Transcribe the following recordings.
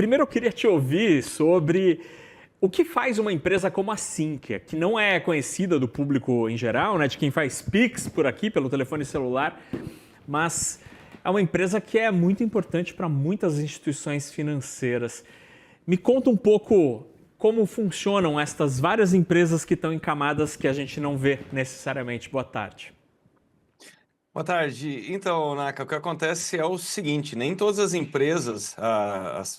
primeiro eu queria te ouvir sobre o que faz uma empresa como a Sinqia, que não é conhecida do público em geral, né, de quem faz Pix por aqui, pelo telefone celular, mas é uma empresa que é muito importante para muitas instituições financeiras. Me conta um pouco como funcionam estas várias empresas que estão em camadas que a gente não vê necessariamente. Boa tarde. Boa tarde. Então, Naka, o que acontece é o seguinte, nem todas as empresas,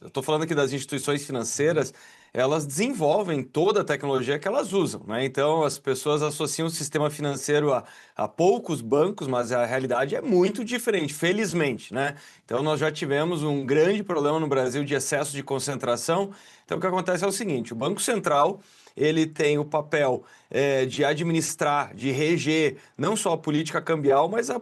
eu estou falando aqui das instituições financeiras, elas desenvolvem toda a tecnologia que elas usam, né? Então, as pessoas associam o sistema financeiro a poucos bancos, mas a realidade é muito diferente, felizmente, né? Então, nós já tivemos um grande problema no Brasil de excesso de concentração. Então, o que acontece é o seguinte, o Banco Central, ele tem o papel de administrar, de reger não só a política cambial, mas a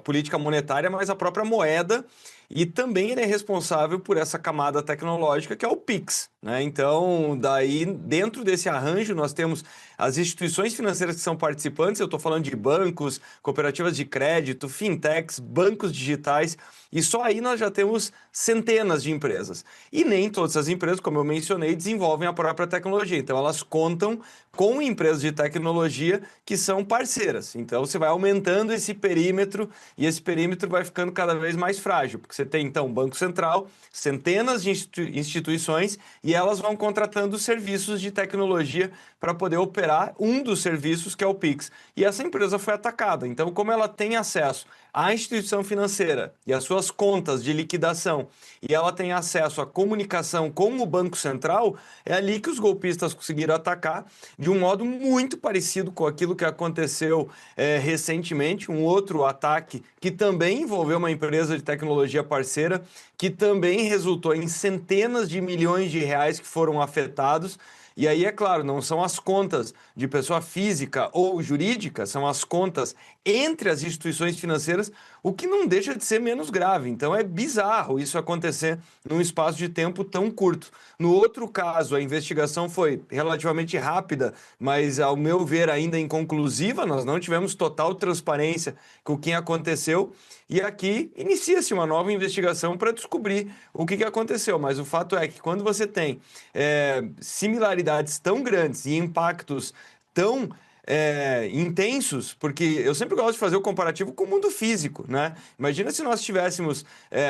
política monetária, mas a própria moeda. E também ele é responsável por essa camada tecnológica que é o Pix, né? Então, daí, dentro desse arranjo, nós temos as instituições financeiras que são participantes, eu estou falando de bancos, cooperativas de crédito, fintechs, bancos digitais, e só aí nós já temos centenas de empresas. E nem todas as empresas, como eu mencionei, desenvolvem a própria tecnologia. Então, elas contam com empresas de tecnologia que são parceiras. Então, você vai aumentando esse perímetro e esse perímetro vai ficando cada vez mais frágil, porque você tem, então, o Banco Central, centenas de instituições e elas vão contratando serviços de tecnologia para poder operar um dos serviços, que é o Pix. E essa empresa foi atacada. Então, como ela tem acesso à instituição financeira e às suas contas de liquidação, e ela tem acesso à comunicação com o Banco Central, é ali que os golpistas conseguiram atacar de um modo muito parecido com aquilo que aconteceu recentemente, um outro ataque que também envolveu uma empresa de tecnologia parceira, que também resultou em centenas de milhões de reais que foram afetados. E aí, é claro, não são as contas de pessoa física ou jurídica, são as contas entre as instituições financeiras, o que não deixa de ser menos grave. Então, é bizarro isso acontecer num espaço de tempo tão curto. No outro caso, a investigação foi relativamente rápida, mas, ao meu ver, ainda inconclusiva. Nós não tivemos total transparência com o que aconteceu. E aqui inicia-se uma nova investigação para descobrir o que aconteceu. Mas o fato é que quando você tem similaridades tão grandes e impactos tão intensos, porque eu sempre gosto de fazer o comparativo com o mundo físico, né? Imagina se nós tivéssemos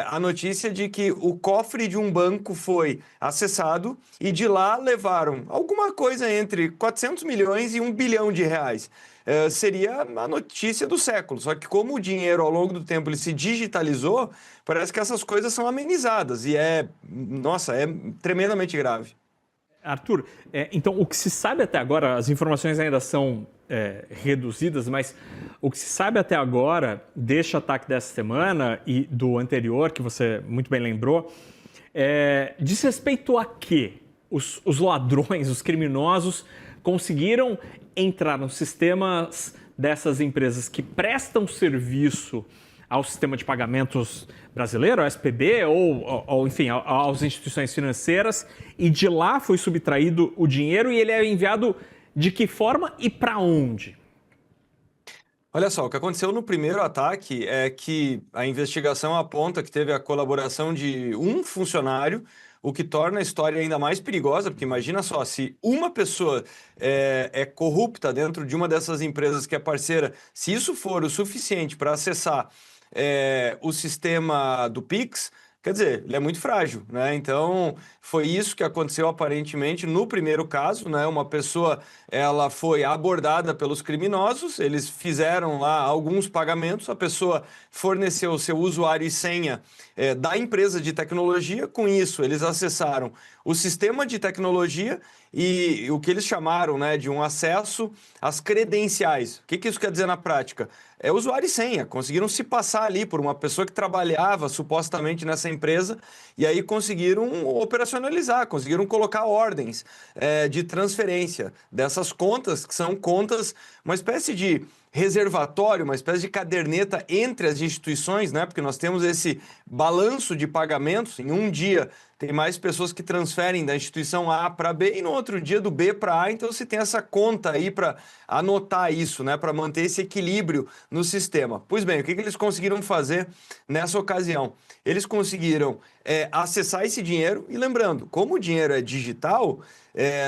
a notícia de que o cofre de um banco foi acessado e de lá levaram alguma coisa entre 400 milhões e 1 bilhão de reais. Seria a notícia do século. Só que como o dinheiro ao longo do tempo ele se digitalizou, parece que essas coisas são amenizadas e nossa, é tremendamente grave. Arthur, então o que se sabe até agora, as informações ainda são reduzidas, mas o que se sabe até agora deste ataque dessa semana e do anterior, que você muito bem lembrou, diz respeito a quê? Os ladrões, os criminosos conseguiram entrar nos sistemas dessas empresas que prestam serviço ao sistema de pagamentos brasileiro, ao SPB, ou enfim, às instituições financeiras, e de lá foi subtraído o dinheiro e ele é enviado de que forma e para onde? Olha só, o que aconteceu no primeiro ataque é que a investigação aponta que teve a colaboração de um funcionário, o que torna a história ainda mais perigosa, porque imagina só, se uma pessoa é corrupta dentro de uma dessas empresas que é parceira, se isso for o suficiente para acessar o sistema do Pix, quer dizer, ele é muito frágil, né? Então, foi isso que aconteceu aparentemente no primeiro caso, né? Uma pessoa, ela foi abordada pelos criminosos, eles fizeram lá alguns pagamentos, a pessoa forneceu o seu usuário e senha da empresa de tecnologia, com isso eles acessaram o sistema de tecnologia e o que eles chamaram, né, de um acesso às credenciais. O que isso quer dizer na prática? É usuário e senha, conseguiram se passar ali por uma pessoa que trabalhava supostamente nessa empresa e aí conseguiram operacionalizar, conseguiram colocar ordens de transferência dessas contas, que são contas, uma espécie de reservatório, uma espécie de caderneta entre as instituições, né? Porque nós temos esse balanço de pagamentos. Em um dia tem mais pessoas que transferem da instituição A para B e no outro dia do B para A. Então você tem essa conta aí para anotar isso, né? Para manter esse equilíbrio no sistema. Pois bem, o que eles conseguiram fazer nessa ocasião? Eles conseguiram acessar esse dinheiro e lembrando, como o dinheiro é digital,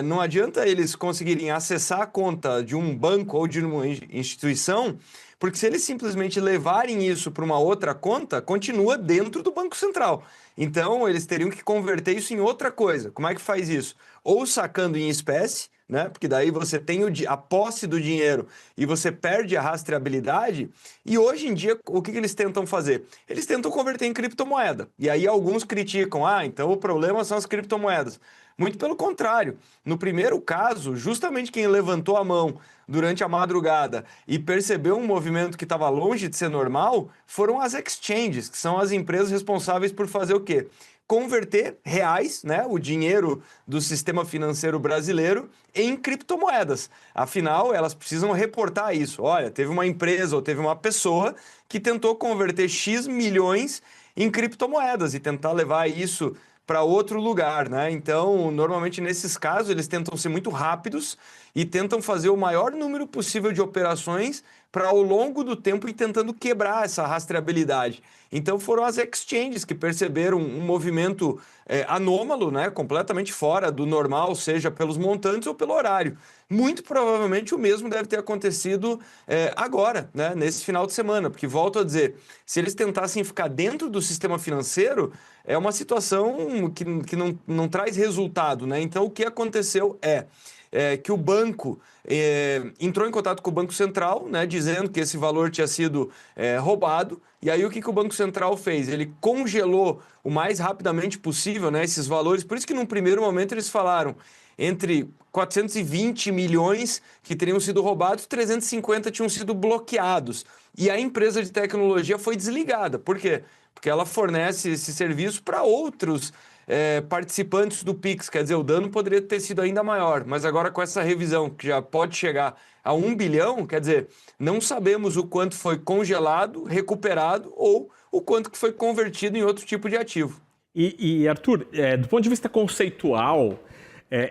não adianta eles conseguirem acessar a conta de um banco ou de uma instituição, porque se eles simplesmente levarem isso para uma outra conta, continua dentro do Banco Central. Então, eles teriam que converter isso em outra coisa. Como é que faz isso? Ou sacando em espécie, né? Porque daí você tem a posse do dinheiro e você perde a rastreabilidade. E hoje em dia, o que eles tentam fazer? Eles tentam converter em criptomoeda. E aí alguns criticam, então o problema são as criptomoedas. Muito pelo contrário. No primeiro caso, justamente quem levantou a mão durante a madrugada e percebeu um movimento que estava longe de ser normal foram as exchanges, que são as empresas responsáveis por fazer o quê? Converter reais, né, o dinheiro do sistema financeiro brasileiro, em criptomoedas. Afinal, elas precisam reportar isso. Olha, teve uma empresa ou teve uma pessoa que tentou converter X milhões em criptomoedas e tentar levar isso para outro lugar, né? Então, normalmente nesses casos, eles tentam ser muito rápidos e tentam fazer o maior número possível de operações para ao longo do tempo ir tentando quebrar essa rastreabilidade. Então foram as exchanges que perceberam um movimento anômalo, né? Completamente fora do normal, seja pelos montantes ou pelo horário. Muito provavelmente o mesmo deve ter acontecido agora, né? Nesse final de semana, porque volto a dizer, se eles tentassem ficar dentro do sistema financeiro, é uma situação que não traz resultado, né? Então o que aconteceu que o banco entrou em contato com o Banco Central, né, dizendo que esse valor tinha sido roubado. E aí o que o Banco Central fez? Ele congelou o mais rapidamente possível, né, esses valores. Por isso que num primeiro momento eles falaram entre 420 milhões que teriam sido roubados, 350 tinham sido bloqueados. E a empresa de tecnologia foi desligada. Por quê? Porque ela fornece esse serviço para outros participantes do Pix, quer dizer, o dano poderia ter sido ainda maior, mas agora com essa revisão, que já pode chegar a 1 bilhão, quer dizer, não sabemos o quanto foi congelado, recuperado ou o quanto que foi convertido em outro tipo de ativo. E Arthur, do ponto de vista conceitual,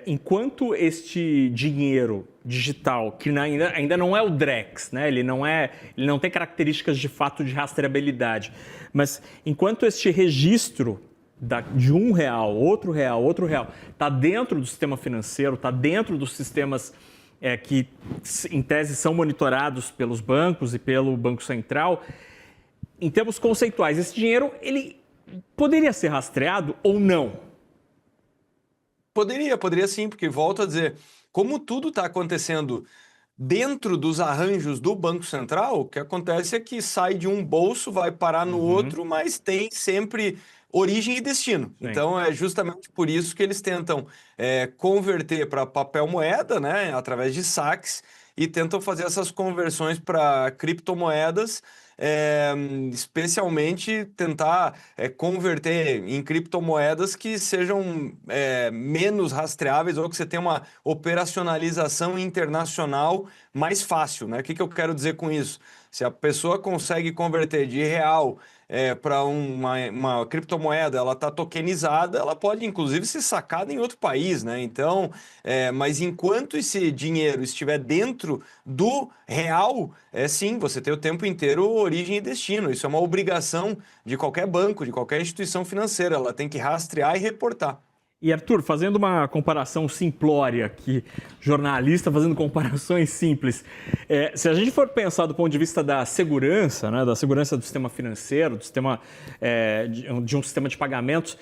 enquanto este dinheiro digital, que ainda não é o Drex, né? Ele não tem características de fato de rastreabilidade, mas enquanto este registro de R$1, outro real, está dentro do sistema financeiro, está dentro dos sistemas que, em tese, são monitorados pelos bancos e pelo Banco Central, em termos conceituais, esse dinheiro ele poderia ser rastreado ou não? Poderia sim, porque volto a dizer, como tudo está acontecendo dentro dos arranjos do Banco Central, o que acontece é que sai de um bolso, vai parar no outro, mas tem sempre origem e destino. Sim. Então é justamente por isso que eles tentam converter para papel moeda, né, através de saques, e tentam fazer essas conversões para criptomoedas, especialmente tentar converter em criptomoedas que sejam menos rastreáveis ou que você tenha uma operacionalização internacional mais fácil, né? O que eu quero dizer com isso? Se a pessoa consegue converter de real para uma criptomoeda, ela está tokenizada, ela pode inclusive ser sacada em outro país, né? Então, mas enquanto esse dinheiro estiver dentro do real, sim, você tem o tempo inteiro origem e destino. Isso é uma obrigação de qualquer banco, de qualquer instituição financeira. Ela tem que rastrear e reportar. E Arthur, fazendo uma comparação simplória aqui, jornalista fazendo comparações simples, se a gente for pensar do ponto de vista da segurança, né, da segurança do sistema financeiro, do sistema, de um sistema de pagamentos,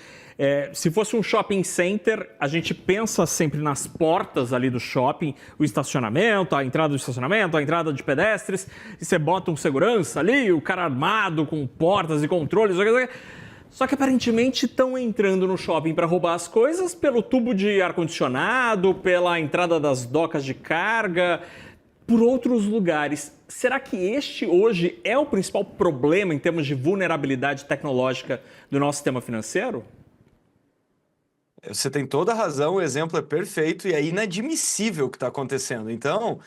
se fosse um shopping center, a gente pensa sempre nas portas ali do shopping, o estacionamento, a entrada do estacionamento, a entrada de pedestres, e você bota um segurança ali, o cara armado com portas e controles, só que aparentemente estão entrando no shopping para roubar as coisas pelo tubo de ar-condicionado, pela entrada das docas de carga, por outros lugares. Será que este hoje é o principal problema em termos de vulnerabilidade tecnológica do nosso sistema financeiro? Você tem toda a razão, o exemplo é perfeito e é inadmissível o que está acontecendo. Então,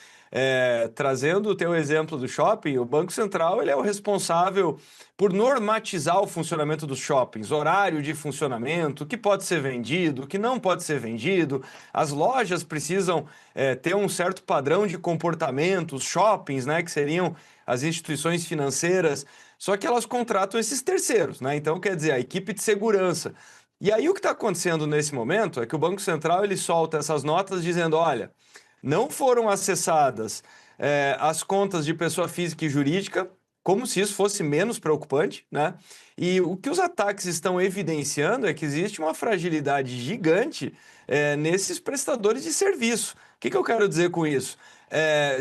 trazendo o teu exemplo do shopping, o Banco Central ele é o responsável por normatizar o funcionamento dos shoppings, horário de funcionamento, o que pode ser vendido, o que não pode ser vendido. As lojas precisam ter um certo padrão de comportamento, os shoppings, né, que seriam as instituições financeiras, só que elas contratam esses terceiros, né? Então, quer dizer, a equipe de segurança. E aí o que está acontecendo nesse momento é que o Banco Central ele solta essas notas dizendo, olha, não foram acessadas as contas de pessoa física e jurídica, como se isso fosse menos preocupante, né? E o que os ataques estão evidenciando é que existe uma fragilidade gigante nesses prestadores de serviço. O que eu quero dizer com isso?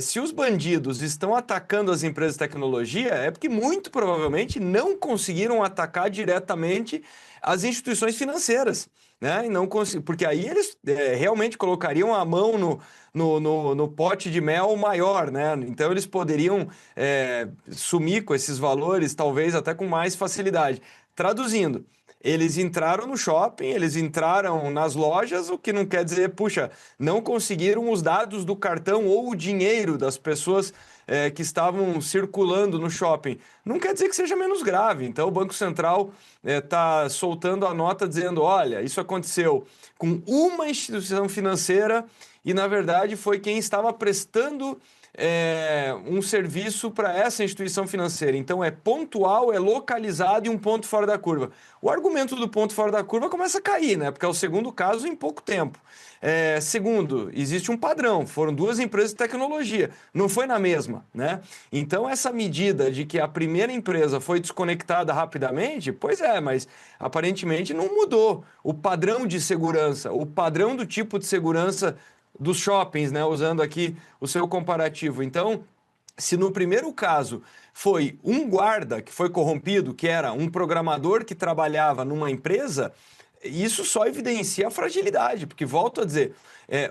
Se os bandidos estão atacando as empresas de tecnologia, é porque muito provavelmente não conseguiram atacar diretamente as instituições financeiras, né? E não porque aí eles realmente colocariam a mão no pote de mel maior, né? Então eles poderiam sumir com esses valores, talvez até com mais facilidade. Traduzindo, eles entraram no shopping, eles entraram nas lojas, o que não quer dizer, puxa, não conseguiram os dados do cartão ou o dinheiro das pessoas que estavam circulando no shopping. Não quer dizer que seja menos grave. Então, o Banco Central está soltando a nota dizendo, olha, isso aconteceu com uma instituição financeira e, na verdade, foi quem estava prestando um serviço para essa instituição financeira. Então, é pontual, é localizado e um ponto fora da curva. O argumento do ponto fora da curva começa a cair, né? Porque é o segundo caso em pouco tempo. Segundo, existe um padrão, foram duas empresas de tecnologia, não foi na mesma, né? Então, essa medida de que a primeira empresa foi desconectada rapidamente, pois mas aparentemente não mudou o padrão de segurança, o padrão do tipo de segurança dos shoppings, né? Usando aqui o seu comparativo. Então, se no primeiro caso foi um guarda que foi corrompido, que era um programador que trabalhava numa empresa, isso só evidencia a fragilidade, porque, volto a dizer,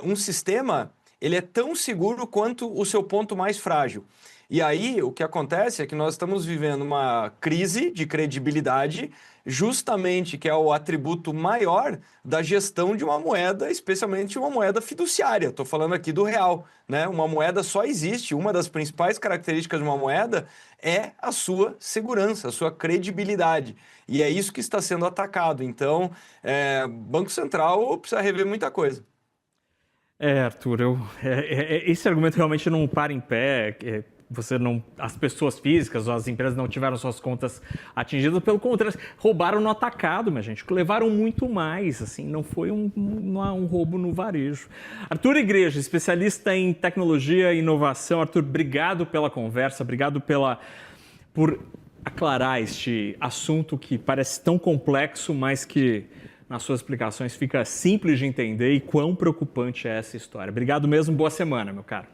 um sistema ele é tão seguro quanto o seu ponto mais frágil. E aí, o que acontece é que nós estamos vivendo uma crise de credibilidade, justamente que é o atributo maior da gestão de uma moeda, especialmente uma moeda fiduciária. Estou falando aqui do real, né? Uma moeda só existe, uma das principais características de uma moeda é a sua segurança, a sua credibilidade. E é isso que está sendo atacado. Então, o Banco Central precisa rever muita coisa. Arthur, esse argumento realmente não para em pé. As pessoas físicas ou as empresas não tiveram suas contas atingidas, pelo contrário, roubaram no atacado, minha gente, levaram muito mais, assim, não foi um roubo no varejo. Arthur Igreja, especialista em tecnologia e inovação. Arthur, obrigado pela conversa, obrigado por aclarar este assunto que parece tão complexo, mas que nas suas explicações fica simples de entender e quão preocupante é essa história. Obrigado mesmo, boa semana, meu caro.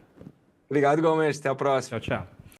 Obrigado igualmente, até a próxima. Tchau, tchau.